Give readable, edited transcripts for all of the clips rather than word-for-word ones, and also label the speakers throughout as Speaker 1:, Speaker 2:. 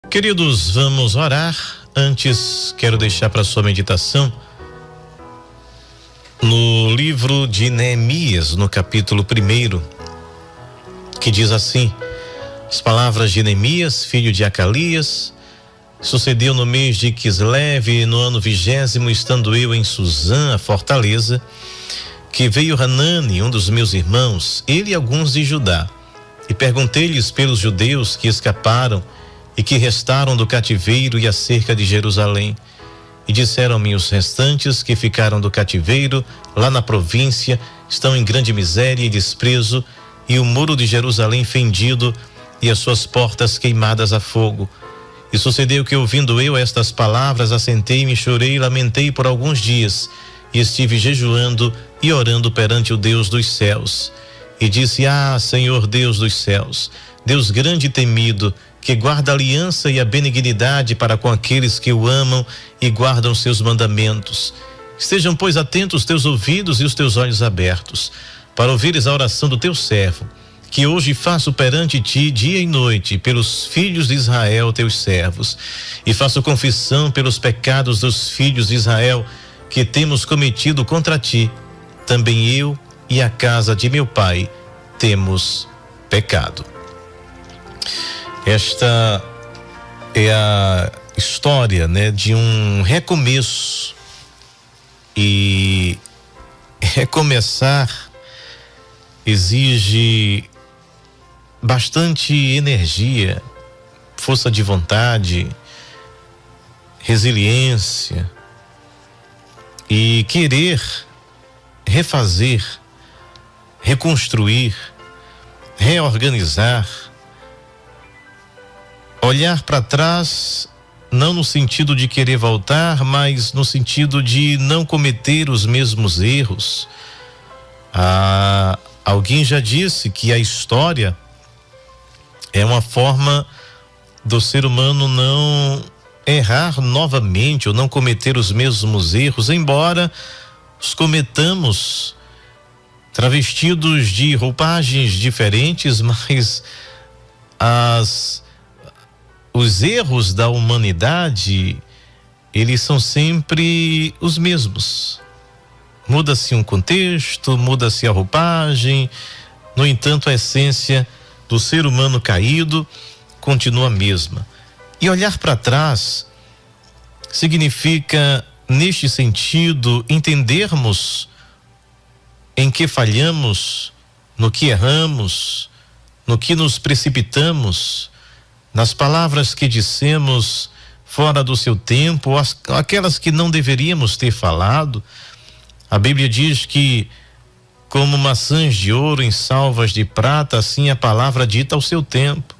Speaker 1: Queridos, vamos orar. Antes, quero deixar para sua meditação no livro de Neemias, no capítulo 1, que diz assim: as palavras de Neemias, filho de Acalias. Sucedeu no mês de Quisleve, no ano 20º, estando eu em Suzã, a fortaleza, que veio Hanani, um dos meus irmãos, ele e alguns de Judá, e perguntei-lhes pelos judeus que escaparam e que restaram do cativeiro e acerca de Jerusalém. E disseram-me: os restantes que ficaram do cativeiro, lá na província, estão em grande miséria e desprezo, e o muro de Jerusalém fendido, e as suas portas queimadas a fogo. E sucedeu que, ouvindo eu estas palavras, assentei-me, chorei e lamentei por alguns dias, e estive jejuando e orando perante o Deus dos céus. E disse: Senhor Deus dos céus, Deus grande e temido, que guarda a aliança e a benignidade para com aqueles que o amam e guardam seus mandamentos. Estejam, pois, atentos os teus ouvidos e os teus olhos abertos, para ouvires a oração do teu servo, que hoje faço perante ti dia e noite pelos filhos de Israel, teus servos, e faço confissão pelos pecados dos filhos de Israel que temos cometido contra ti. Também eu e a casa de meu pai temos pecado. Esta é a história, de um recomeço, e recomeçar exige bastante energia, força de vontade, resiliência e querer refazer, reconstruir, reorganizar, olhar para trás, não no sentido de querer voltar, mas no sentido de não cometer os mesmos erros. Alguém já disse que a história é uma forma do ser humano não errar novamente ou não cometer os mesmos erros, embora os cometamos travestidos de roupagens diferentes, mas os erros da humanidade, eles são sempre os mesmos. Muda-se um contexto, muda-se a roupagem, no entanto a essência do ser humano caído continua a mesma. E olhar para trás significa, neste sentido, entendermos em que falhamos, no que erramos, no que nos precipitamos, nas palavras que dissemos fora do seu tempo, aquelas que não deveríamos ter falado. A Bíblia diz que, como maçãs de ouro em salvas de prata, assim a palavra dita ao seu tempo.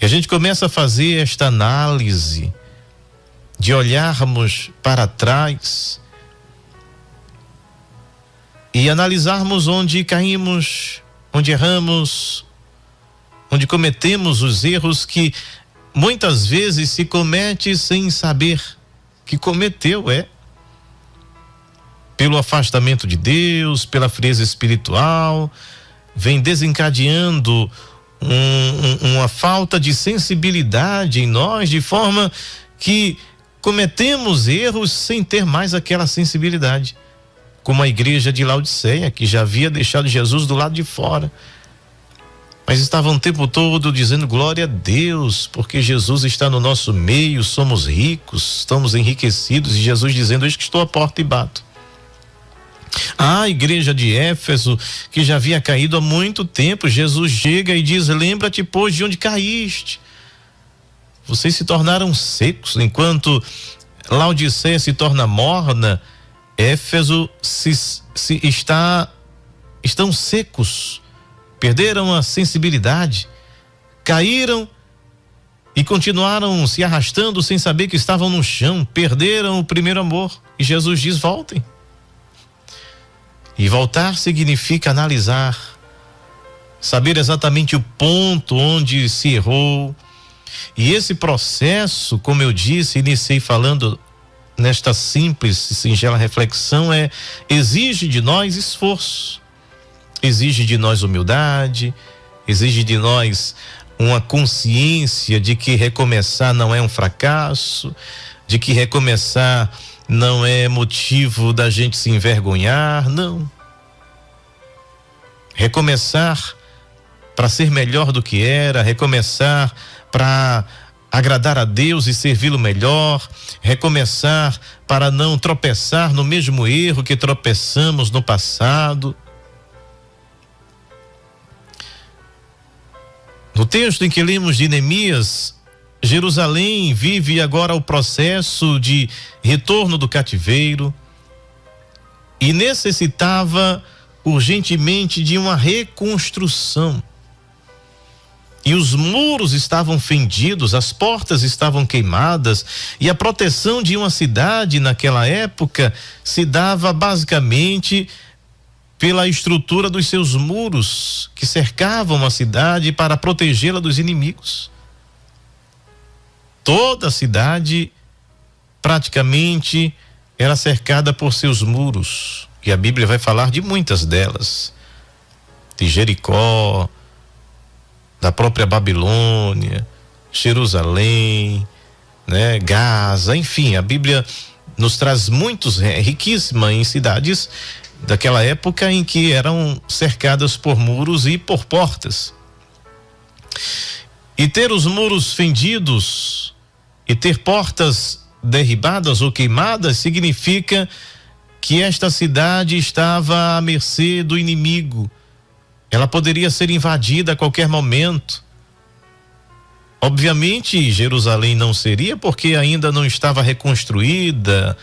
Speaker 1: E a gente começa a fazer esta análise de olharmos para trás e analisarmos onde caímos, onde erramos, onde cometemos os erros que muitas vezes se comete sem saber que cometeu, pelo afastamento de Deus, pela frieza espiritual, vem desencadeando uma falta de sensibilidade em nós, de forma que cometemos erros sem ter mais aquela sensibilidade, como a igreja de Laodiceia, que já havia deixado Jesus do lado de fora, mas estava o tempo todo dizendo glória a Deus, porque Jesus está no nosso meio, somos ricos, estamos enriquecidos, e Jesus dizendo: eis que estou à porta e bato. A igreja de Éfeso, que já havia caído há muito tempo, Jesus chega e diz: lembra-te, pois, de onde caíste. Vocês se tornaram secos, enquanto Laodiceia se torna morna, Éfeso estão secos, perderam a sensibilidade, caíram e continuaram se arrastando sem saber que estavam no chão, perderam o primeiro amor. E Jesus diz: voltem. E voltar significa analisar, saber exatamente o ponto onde se errou. E esse processo, como eu disse, iniciei falando nesta simples e singela reflexão, exige de nós esforço, exige de nós humildade, exige de nós uma consciência de que recomeçar não é um fracasso, de que recomeçar não é motivo da gente se envergonhar, não. Recomeçar para ser melhor do que era, recomeçar para agradar a Deus e servi-lo melhor, recomeçar para não tropeçar no mesmo erro que tropeçamos no passado. No texto em que lemos de Neemias, Jerusalém vive agora o processo de retorno do cativeiro e necessitava urgentemente de uma reconstrução. E os muros estavam fendidos, as portas estavam queimadas, e a proteção de uma cidade naquela época se dava basicamente pela estrutura dos seus muros que cercavam a cidade para protegê-la dos inimigos. Toda a cidade praticamente era cercada por seus muros, e a Bíblia vai falar de muitas delas, de Jericó, da própria Babilônia, Jerusalém, né, Gaza, enfim, a Bíblia nos traz muitos, riquíssima em cidades daquela época em que eram cercadas por muros e por portas. E ter os muros fendidos e ter portas derribadas ou queimadas significa que esta cidade estava à mercê do inimigo. Ela poderia ser invadida a qualquer momento. Obviamente, Jerusalém não seria, porque ainda não estava reconstruída,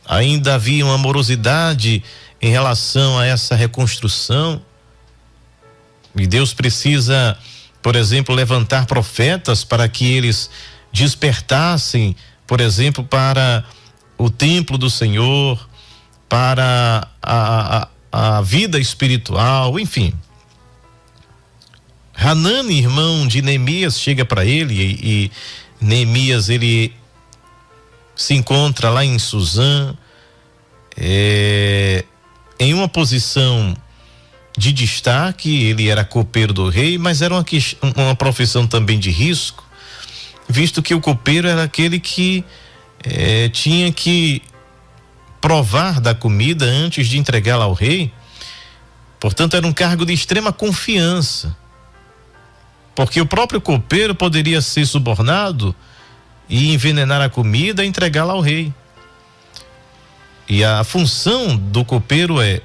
Speaker 1: ainda havia uma morosidade em relação a essa reconstrução. E Deus precisa, por exemplo, levantar profetas para que eles despertassem, por exemplo, para o templo do Senhor, para a vida espiritual, enfim. Hanani, irmão de Neemias, chega para ele e Neemias, ele se encontra lá em Suzã, em uma posição de destaque. Ele era copeiro do rei, mas era uma profissão também de risco, visto que o copeiro era aquele que tinha que provar da comida antes de entregá-la ao rei. Portanto, era um cargo de extrema confiança, porque o próprio copeiro poderia ser subornado e envenenar a comida e entregá-la ao rei. E a função do copeiro é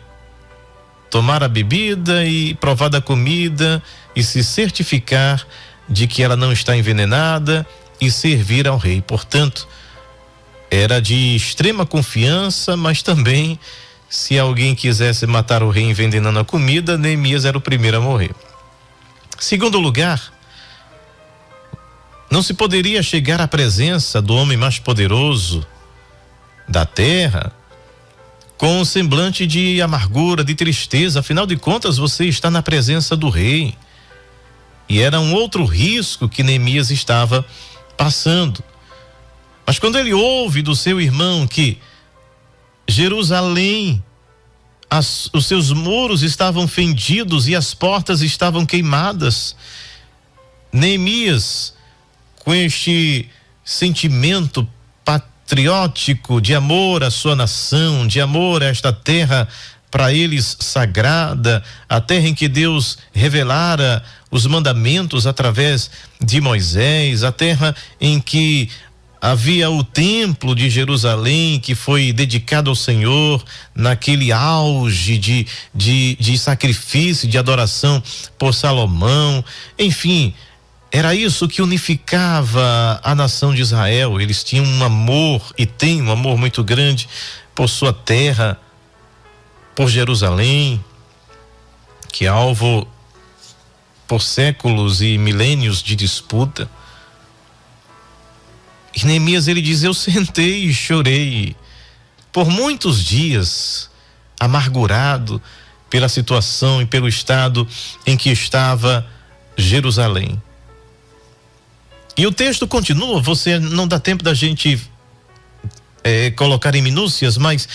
Speaker 1: tomar a bebida e provar da comida e se certificar de que ela não está envenenada e servir ao rei. Portanto, era de extrema confiança, mas também, se alguém quisesse matar o rei envenenando a comida, Neemias era o primeiro a morrer. Segundo lugar, não se poderia chegar à presença do homem mais poderoso da terra com um semblante de amargura, de tristeza. Afinal de contas, você está na presença do rei. E era um outro risco que Neemias estava passando. Mas quando ele ouve do seu irmão que Jerusalém, os seus muros estavam fendidos e as portas estavam queimadas, Neemias, com este sentimento patriótico de amor à sua nação, de amor a esta terra para eles sagrada, a terra em que Deus revelara os mandamentos através de Moisés, a terra em que havia o templo de Jerusalém que foi dedicado ao Senhor naquele auge de sacrifício, de adoração por Salomão. Enfim, era isso que unificava a nação de Israel. Eles tinham um amor e têm um amor muito grande por sua terra, por Jerusalém, que é alvo por séculos e milênios de disputa. E Neemias, ele diz: eu sentei e chorei por muitos dias, amargurado pela situação e pelo estado em que estava Jerusalém. E o texto continua, você não dá tempo da gente colocar em minúcias, mas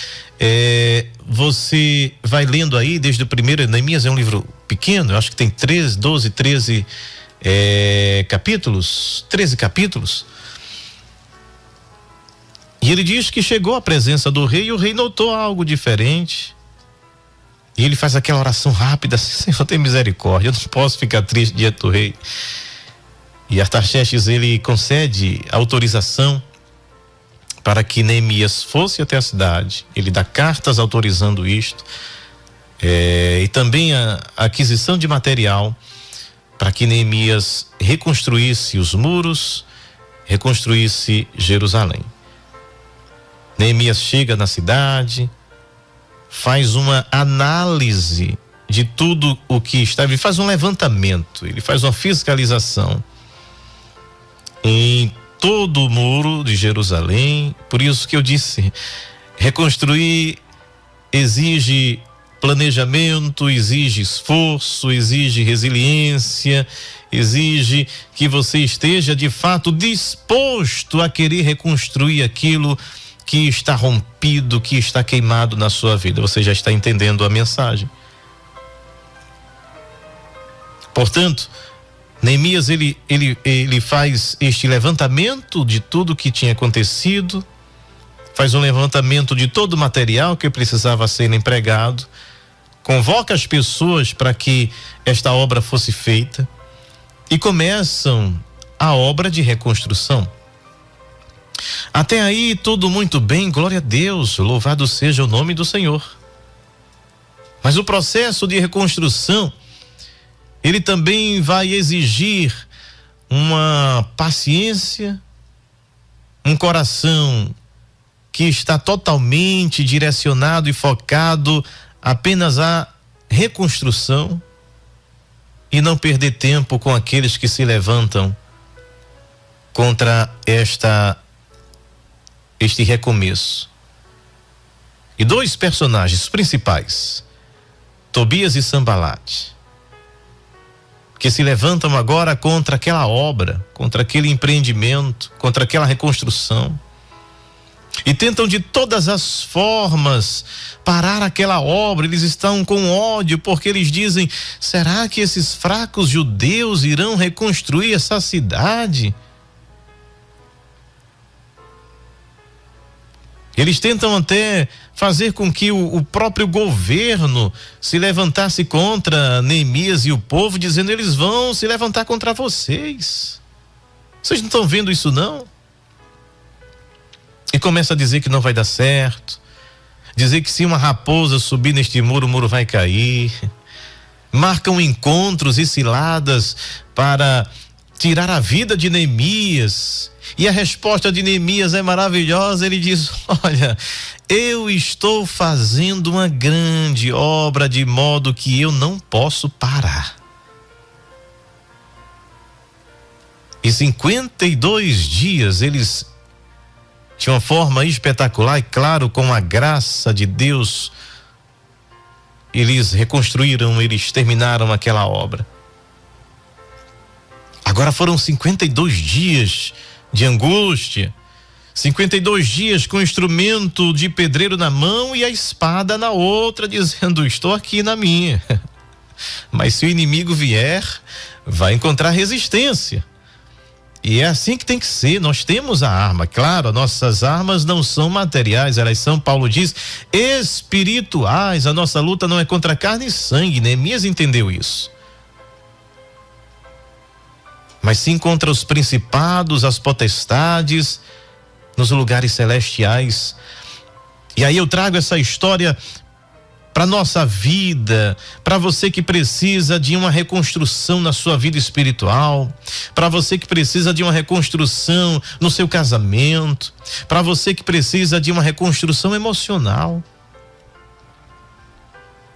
Speaker 1: você vai lendo aí desde o primeiro. Neemias é um livro pequeno, eu acho que tem 12, 13 capítulos, 13 capítulos. E ele diz que chegou à presença do rei e o rei notou algo diferente. E ele faz aquela oração rápida: Senhor, tem misericórdia, eu não posso ficar triste diante do rei. E Artaxerxes, ele concede autorização para que Neemias fosse até a cidade. Ele dá cartas autorizando isto, e também a aquisição de material para que Neemias reconstruísse os muros, reconstruísse Jerusalém. Neemias chega na cidade, faz uma análise de tudo o que estava, ele faz um levantamento, ele faz uma fiscalização em todo o muro de Jerusalém. Por isso que eu disse, reconstruir exige planejamento, exige esforço, exige resiliência, exige que você esteja de fato disposto a querer reconstruir aquilo que está rompido, que está queimado na sua vida. Você já está entendendo a mensagem. Portanto, Neemias ele faz este levantamento de tudo que tinha acontecido, faz um levantamento de todo o material que precisava ser empregado, convoca as pessoas para que esta obra fosse feita e começam a obra de reconstrução. Até aí tudo muito bem, glória a Deus, louvado seja o nome do Senhor. Mas o processo de reconstrução, ele também vai exigir uma paciência, um coração que está totalmente direcionado e focado apenas à reconstrução, e não perder tempo com aqueles que se levantam contra este recomeço. E dois personagens principais, Tobias e Sanbalate, que se levantam agora contra aquela obra, contra aquele empreendimento, contra aquela reconstrução, e tentam de todas as formas parar aquela obra. Eles estão com ódio porque eles dizem: será que esses fracos judeus irão reconstruir essa cidade? Eles tentam até fazer com que o próprio governo se levantasse contra Neemias e o povo, dizendo: eles vão se levantar contra vocês. Vocês não estão vendo isso, não? E começa a dizer que não vai dar certo, dizer que se uma raposa subir neste muro, o muro vai cair. Marcam encontros e ciladas para tirar a vida de Neemias. E a resposta de Neemias é maravilhosa. Ele diz: olha, eu estou fazendo uma grande obra, de modo que eu não posso parar. E 52 dias eles, de uma forma espetacular e claro, com a graça de Deus, eles reconstruíram, eles terminaram aquela obra. Agora foram 52 dias de angústia, 52 dias com o instrumento de pedreiro na mão e a espada na outra, dizendo: estou aqui na minha. Mas se o inimigo vier, vai encontrar resistência. E é assim que tem que ser. Nós temos a arma, claro, nossas armas não são materiais, elas são, Paulo diz, espirituais. A nossa luta não é contra carne e sangue. Neemias entendeu isso. Mas sim contra os principados, as potestades, nos lugares celestiais. E aí eu trago essa história para nossa vida, para você que precisa de uma reconstrução na sua vida espiritual, para você que precisa de uma reconstrução no seu casamento, para você que precisa de uma reconstrução emocional.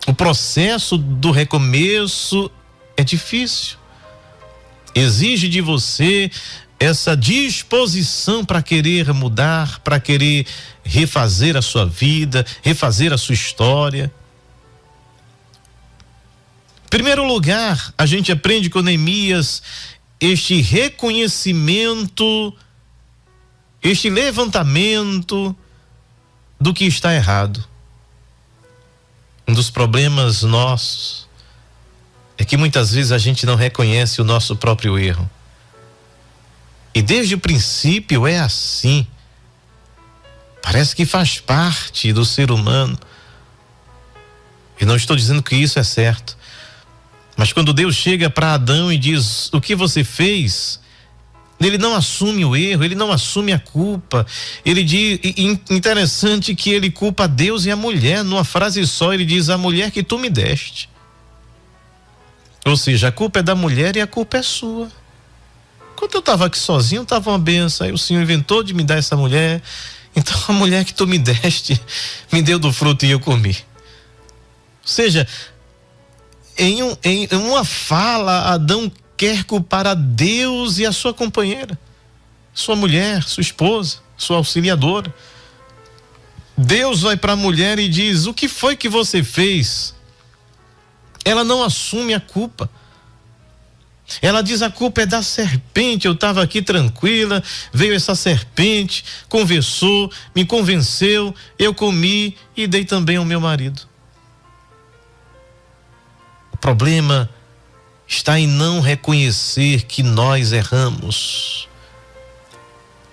Speaker 1: O processo do recomeço é difícil. Exige de você essa disposição para querer mudar, para querer refazer a sua vida, refazer a sua história. Em primeiro lugar, a gente aprende com Neemias este reconhecimento, este levantamento do que está errado. Um dos problemas nossos é que muitas vezes a gente não reconhece o nosso próprio erro. E desde o princípio é assim. Parece que faz parte do ser humano. E não estou dizendo que isso é certo. Mas quando Deus chega para Adão e diz: o que você fez? Ele não assume o erro, ele não assume a culpa. Ele diz, interessante que ele culpa Deus e a mulher. Numa frase só ele diz: a mulher que tu me deste. Ou seja, a culpa é da mulher e a culpa é sua. Quando eu estava aqui sozinho, estava uma benção. Aí o Senhor inventou de me dar essa mulher. Então a mulher que tu me deste me deu do fruto e eu comi. Ou seja, em uma fala, Adão quer culpar a Deus e a sua companheira, sua mulher, sua esposa, sua auxiliadora. Deus vai para a mulher e diz: o que foi que você fez? Ela não assume a culpa. Ela diz: a culpa é da serpente. Eu estava aqui tranquila, veio essa serpente, conversou, me convenceu, eu comi e dei também ao meu marido. O problema está em não reconhecer que nós erramos.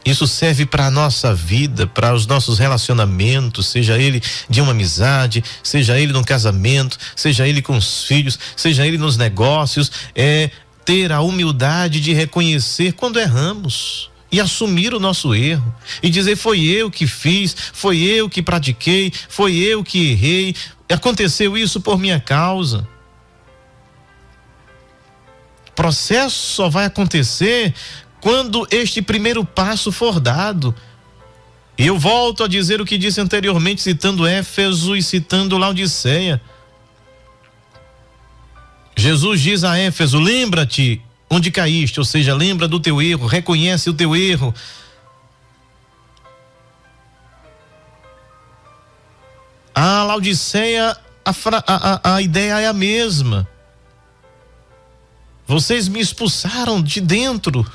Speaker 1: Isso serve para a nossa vida, para os nossos relacionamentos, seja ele de uma amizade, seja ele num casamento, seja ele com os filhos, seja ele nos negócios. É ter a humildade de reconhecer quando erramos e assumir o nosso erro e dizer: foi eu que fiz, foi eu que pratiquei, foi eu que errei, aconteceu isso por minha causa. O processo só vai acontecer quando este primeiro passo for dado. E eu volto a dizer o que disse anteriormente, citando Éfeso e citando Laodiceia. Jesus diz a Éfeso: lembra-te onde caíste, ou seja, lembra do teu erro, reconhece o teu erro. A Laodiceia, a ideia é a mesma. Vocês me expulsaram de dentro.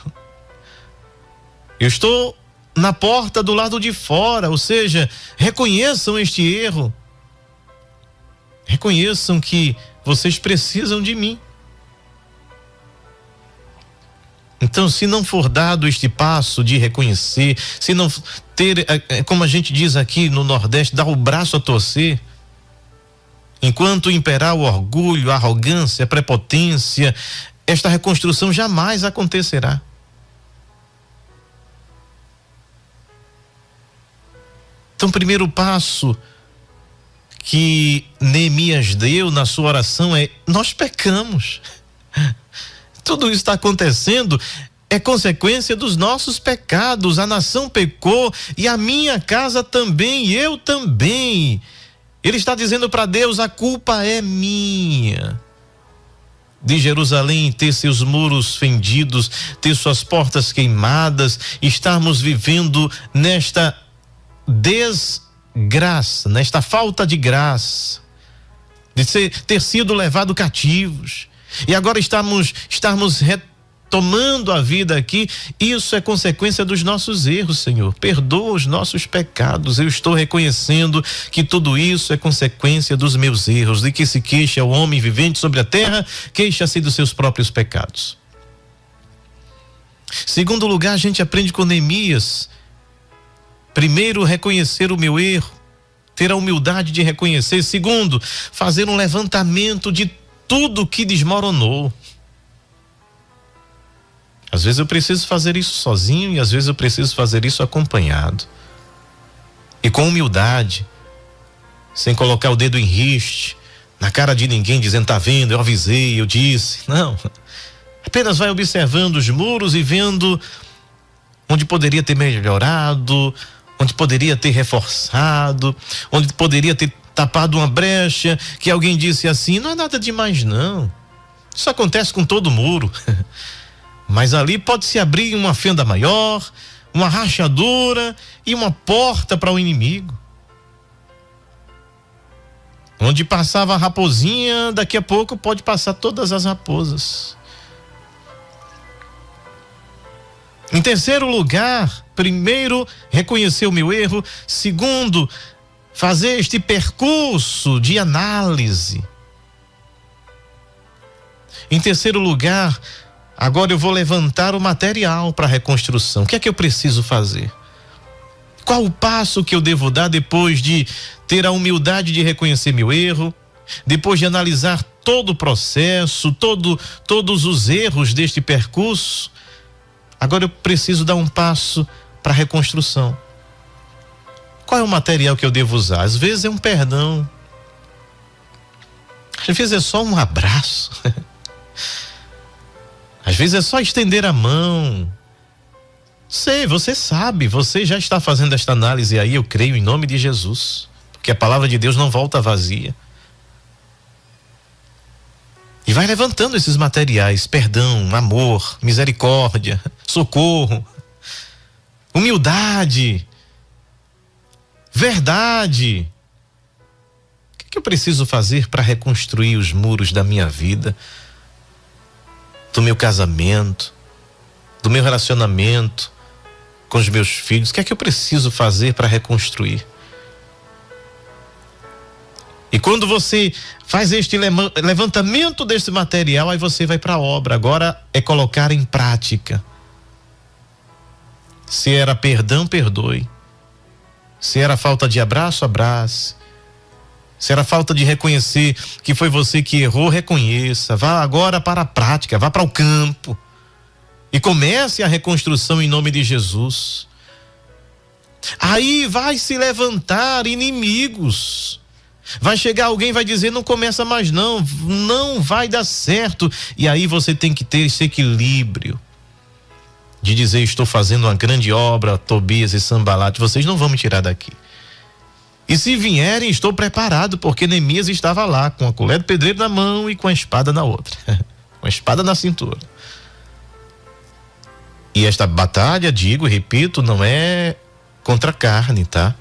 Speaker 1: Eu estou na porta do lado de fora, ou seja, reconheçam este erro. Reconheçam que vocês precisam de mim. Então, se não for dado este passo de reconhecer, se não ter, como a gente diz aqui no Nordeste, dar o braço a torcer, enquanto imperar o orgulho, a arrogância, a prepotência, esta reconstrução jamais acontecerá. Então, o primeiro passo que Neemias deu na sua oração é: nós pecamos. Tudo isso está acontecendo é consequência dos nossos pecados. A nação pecou e a minha casa também, e eu também. Ele está dizendo para Deus: a culpa é minha. De Jerusalém ter seus muros fendidos, ter suas portas queimadas, estarmos vivendo nesta desgraça, nesta falta de graça, de ter sido levado cativos, e agora estarmos retomando a vida aqui. Isso é consequência dos nossos erros, Senhor. Perdoa os nossos pecados. Eu estou reconhecendo que tudo isso é consequência dos meus erros. De que se queixa o homem vivente sobre a terra, queixa-se dos seus próprios pecados. Segundo lugar, a gente aprende com Neemias. Primeiro, reconhecer o meu erro, ter a humildade de reconhecer. Segundo, fazer um levantamento de tudo que desmoronou. Às vezes eu preciso fazer isso sozinho e às vezes eu preciso fazer isso acompanhado. E com humildade, sem colocar o dedo em riste, na cara de ninguém, dizendo: tá vendo, eu avisei, eu disse. Não. Apenas vai observando os muros e vendo onde poderia ter melhorado, onde poderia ter reforçado, onde poderia ter tapado uma brecha, que alguém disse assim: não é nada demais não. Isso acontece com todo muro. Mas ali pode se abrir uma fenda maior, uma rachadura e uma porta para o inimigo. Onde passava a raposinha, daqui a pouco pode passar todas as raposas. Em terceiro lugar, primeiro, reconhecer o meu erro. Segundo, fazer este percurso de análise. Em terceiro lugar, agora eu vou levantar o material para a reconstrução. O que é que eu preciso fazer? Qual o passo que eu devo dar depois de ter a humildade de reconhecer meu erro, depois de analisar todo o processo, todos os erros deste percurso? Agora eu preciso dar um passo para a reconstrução. Qual é o material que eu devo usar? Às vezes é um perdão, às vezes é só um abraço, às vezes é só estender a mão. Sei, você sabe, você já está fazendo esta análise aí, eu creio em nome de Jesus, porque a palavra de Deus não volta vazia. E vai levantando esses materiais: perdão, amor, misericórdia, socorro, humildade, verdade. O que eu preciso fazer para reconstruir os muros da minha vida, do meu casamento, do meu relacionamento com os meus filhos? O que é que eu preciso fazer para reconstruir? E quando você faz este levantamento desse material, aí você vai para a obra. Agora é colocar em prática. Se era perdão, perdoe. Se era falta de abraço, abrace. Se era falta de reconhecer que foi você que errou, reconheça. Vá agora para a prática, vá para o campo. E comece a reconstrução em nome de Jesus. Aí vai se levantar inimigos. Vai chegar alguém e vai dizer: não começa mais não vai dar certo. E aí você tem que ter esse equilíbrio de dizer: estou fazendo uma grande obra, Tobias e Sanbalate, vocês não vão me tirar daqui. E se vierem, estou preparado, porque Neemias estava lá com a colher de pedreiro na mão e com a espada na outra, com a espada na cintura. E esta batalha, digo e repito, não é contra a carne, tá?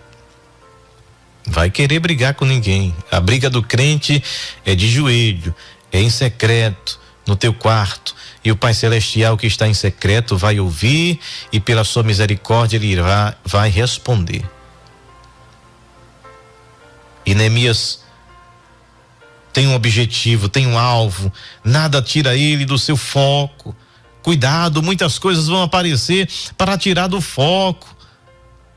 Speaker 1: Vai querer brigar com ninguém. A briga do crente é de joelho, é em secreto, no teu quarto. E o Pai Celestial que está em secreto vai ouvir e pela sua misericórdia ele vai responder. E Neemias tem um objetivo, tem um alvo, nada tira ele do seu foco. Cuidado, muitas coisas vão aparecer para tirar do foco,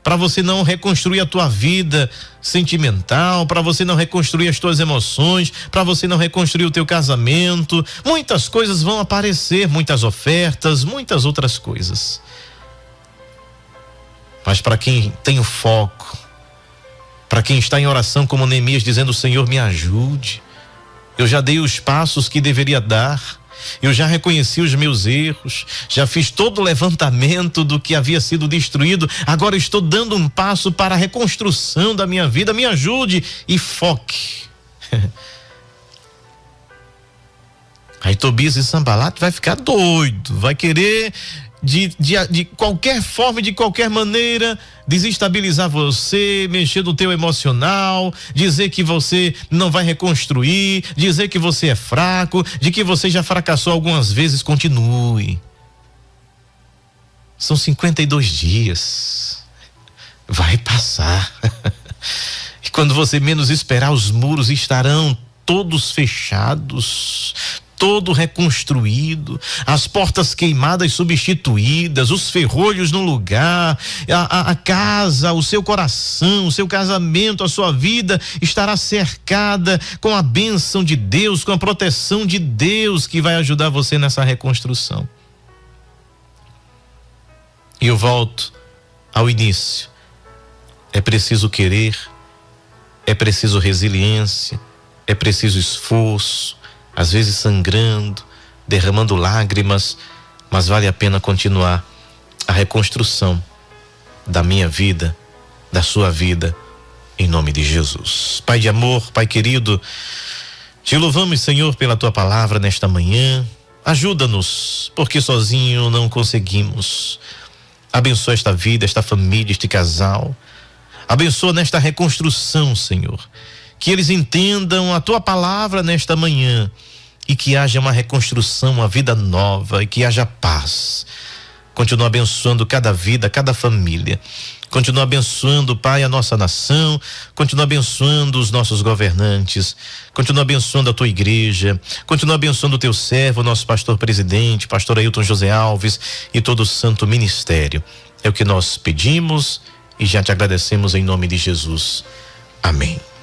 Speaker 1: para você não reconstruir a tua vida sentimental, para você não reconstruir as tuas emoções, para você não reconstruir o teu casamento. Muitas coisas vão aparecer, muitas ofertas, muitas outras coisas. Mas para quem tem o foco, para quem está em oração como Neemias, dizendo: Senhor, me ajude, eu já dei os passos que deveria dar, eu já reconheci os meus erros, já fiz todo o levantamento do que havia sido destruído, agora estou dando um passo para a reconstrução da minha vida, me ajude e foque. Aí Tobias e Sanbalate vai ficar doido, vai querer de qualquer forma, de qualquer maneira, desestabilizar você, mexer no teu emocional, dizer que você não vai reconstruir, dizer que você é fraco, de que você já fracassou algumas vezes. Continue. São 52 dias. Vai passar. E quando você menos esperar, os muros estarão todos fechados, todo reconstruído, as portas queimadas substituídas, os ferrolhos no lugar, a casa, o seu coração, o seu casamento, a sua vida estará cercada com a bênção de Deus, com a proteção de Deus que vai ajudar você nessa reconstrução. E eu volto ao início. É preciso querer, é preciso resiliência, é preciso esforço, às vezes sangrando, derramando lágrimas, mas vale a pena continuar a reconstrução da minha vida, da sua vida, em nome de Jesus. Pai de amor, Pai querido, te louvamos, Senhor, pela tua palavra nesta manhã. Ajuda-nos, porque sozinho não conseguimos. Abençoa esta vida, esta família, este casal. Abençoa nesta reconstrução, Senhor, que eles entendam a tua palavra nesta manhã e que haja uma reconstrução, uma vida nova e que haja paz. Continua abençoando cada vida, cada família. Continua abençoando, Pai, a nossa nação, continua abençoando os nossos governantes, continua abençoando a tua igreja, continua abençoando o teu servo, nosso pastor presidente, pastor Ailton José Alves e todo o santo ministério. É o que nós pedimos e já te agradecemos em nome de Jesus. Amém.